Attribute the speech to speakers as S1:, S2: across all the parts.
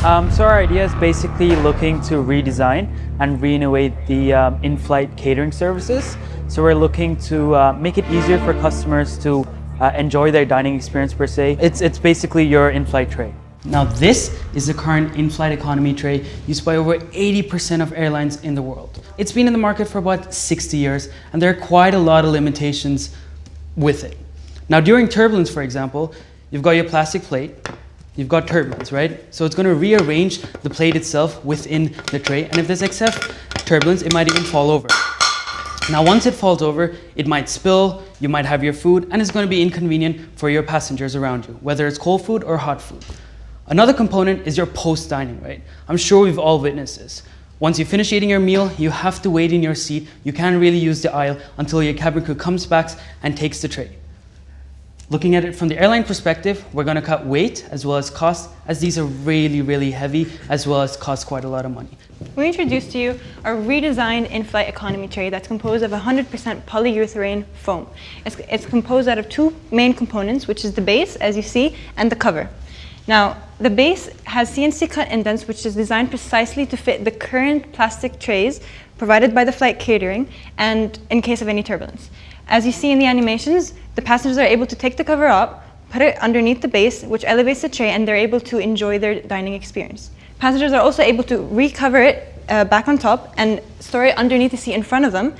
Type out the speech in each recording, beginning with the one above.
S1: So our idea is basically looking to redesign and re-innovate the in-flight catering services. So we're looking to make it easier for customers to enjoy their dining experience per se. It's basically your in-flight tray.
S2: Now this is the current in-flight economy tray used by over 80% of airlines in the world. It's been in the market for about 60 years and there are quite a lot of limitations with it. Now during turbulence, for example, you've got your plastic plate, you've got turbulence, right? So it's going to rearrange the plate itself within the tray, and if there's excess turbulence, it might even fall over. Now once it falls over, it might spill, you might have your food, and it's going to be inconvenient for your passengers around you, whether it's cold food or hot food. Another component is your post-dining, right? I'm sure we've all witnessed this. Once you finish eating your meal, you have to wait in your seat. You can't really use the aisle until your cabin crew comes back and takes the tray. Looking at it from the airline perspective, we're going to cut weight as well as cost, as these are really, really heavy, as well as cost quite a lot of money.
S3: We introduced to you our redesigned in-flight economy tray that's composed of 100% polyurethane foam. It's composed out of two main components, which is the base, as you see, and the cover. Now, the base has CNC cut indents, which is designed precisely to fit the current plastic trays provided by the flight catering and in case of any turbulence. As you see in the animations, the passengers are able to take the cover up, put it underneath the base, which elevates the tray, and they're able to enjoy their dining experience. Passengers are also able to recover it back on top and store it underneath the seat in front of them,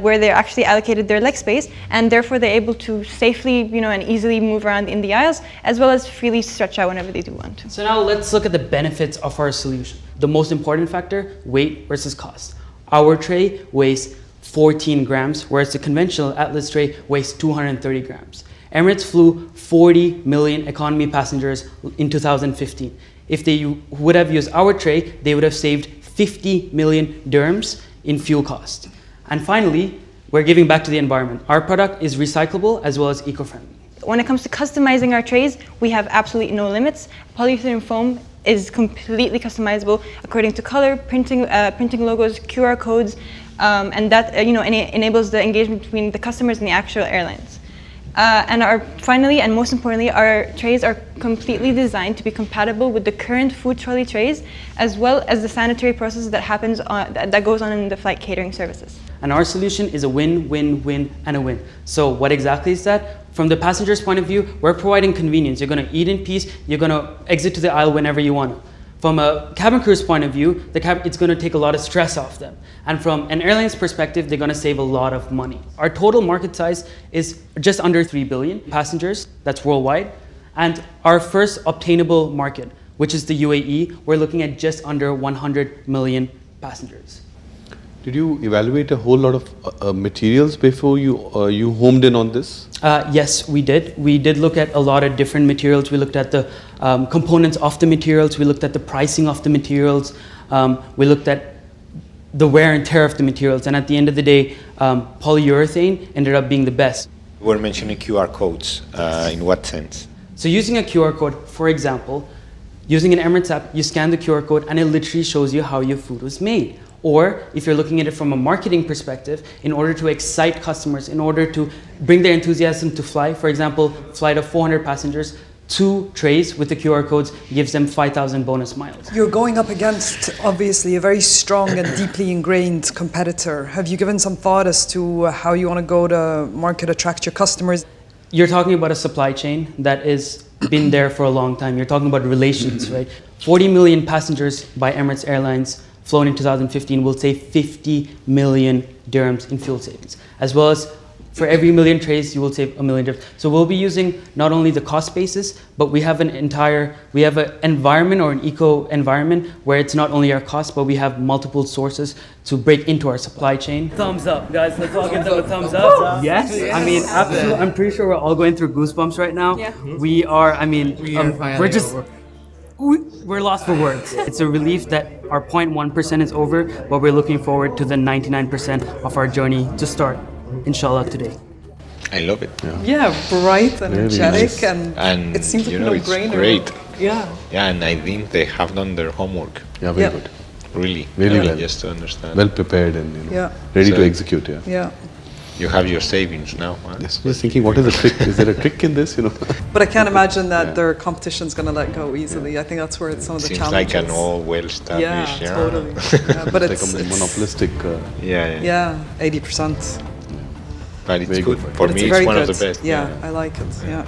S3: where they're actually allocated their leg space, and therefore they're able to safely, and easily move around in the aisles, as well as freely stretch out whenever they do want to.
S2: So now let's look at the benefits of our solution. The most important factor, weight versus cost. Our tray weighs 14 grams, whereas the conventional Atlas tray weighs 230 grams. Emirates flew 40 million economy passengers in 2015. If they would have used our tray, they would have saved 50 million dirhams in fuel cost. And finally, we're giving back to the environment. Our product is recyclable as well as eco-friendly.
S3: When it comes to customizing our trays, we have absolutely no limits. Polyurethane foam is completely customizable according to color, printing logos, QR codes, and that enables the engagement between the customers and the actual airlines. Finally, and most importantly, our trays are completely designed to be compatible with the current food trolley trays, as well as the sanitary process that happens that goes on in the flight catering services.
S2: And our solution is a win, win, win, and a win. So what exactly is that? From the passenger's point of view, we're providing convenience. You're going to eat in peace. You're going to exit to the aisle whenever you want to. From a cabin crew's point of view, it's going to take a lot of stress off them. And from an airline's perspective, they're going to save a lot of money. Our total market size is just under 3 billion passengers. That's worldwide. And our first obtainable market, which is the UAE, we're looking at just under 100 million passengers.
S4: Did you evaluate a whole lot of materials before you homed in on this?
S2: Yes, we did. We did look at a lot of different materials. We looked at the components of the materials. We looked at the pricing of the materials. We looked at the wear and tear of the materials. And at the end of the day, polyurethane ended up being the best.
S5: You were mentioning QR codes. In what sense?
S2: So using a QR code, for example, using an Emirates app, you scan the QR code and it literally shows you how your food was made. Or if you're looking at it from a marketing perspective, in order to excite customers, in order to bring their enthusiasm to fly, for example, flight of 400 passengers, 2 trays with the QR codes gives them 5,000 bonus miles.
S6: You're going up against, obviously, a very strong and deeply ingrained competitor. Have you given some thought as to how you want to go to market, attract your customers?
S2: You're talking about a supply chain that has been there for a long time. You're talking about relations, right? 40 million passengers by Emirates Airlines flown in 2015 will save 50 million dirhams in fuel savings, as well as for every million trays, you will save $1 million. So we'll be using not only the cost basis, but we have an environment or an eco environment where it's not only our cost, but we have multiple sources to break into our supply chain. Thumbs up, guys. Let's all give them a thumbs up. Yes. I mean, absolutely. I'm pretty sure we're all going through goosebumps right now. Yeah. We are. I mean, we're lost for words. It's a relief that our 0.1% is over, but we're looking forward to the 99% of our journey to start, inshallah, today.
S5: I love it.
S6: Yeah, bright, energetic,
S4: nice.
S6: and it seems like a no-brainer.
S5: It's great.
S6: Yeah.
S5: Yeah, and I think they have done their homework.
S4: Yeah, very good.
S5: Really
S4: Really well.
S5: Just to understand.
S4: Well prepared and
S6: Yeah.
S4: ready
S5: So-
S4: to execute.
S6: Yeah.
S5: You have your savings now. Huh?
S4: Yes, I was thinking, what is the trick? Is there a trick in this?
S6: But I can't imagine that their competition's going to let go easily. I think that's where some of the
S5: Seems
S6: challenges.
S5: like an all well-established.
S6: Yeah, totally. Yeah, but
S4: It's
S6: it's
S4: like a monopolistic.
S6: yeah, 80%.
S5: But it's
S4: Very
S5: good.
S4: good.
S5: For
S6: But
S5: me,
S6: it's
S5: it's
S6: very
S5: one
S6: good.
S5: of the best.
S6: Yeah, I like it. Yeah.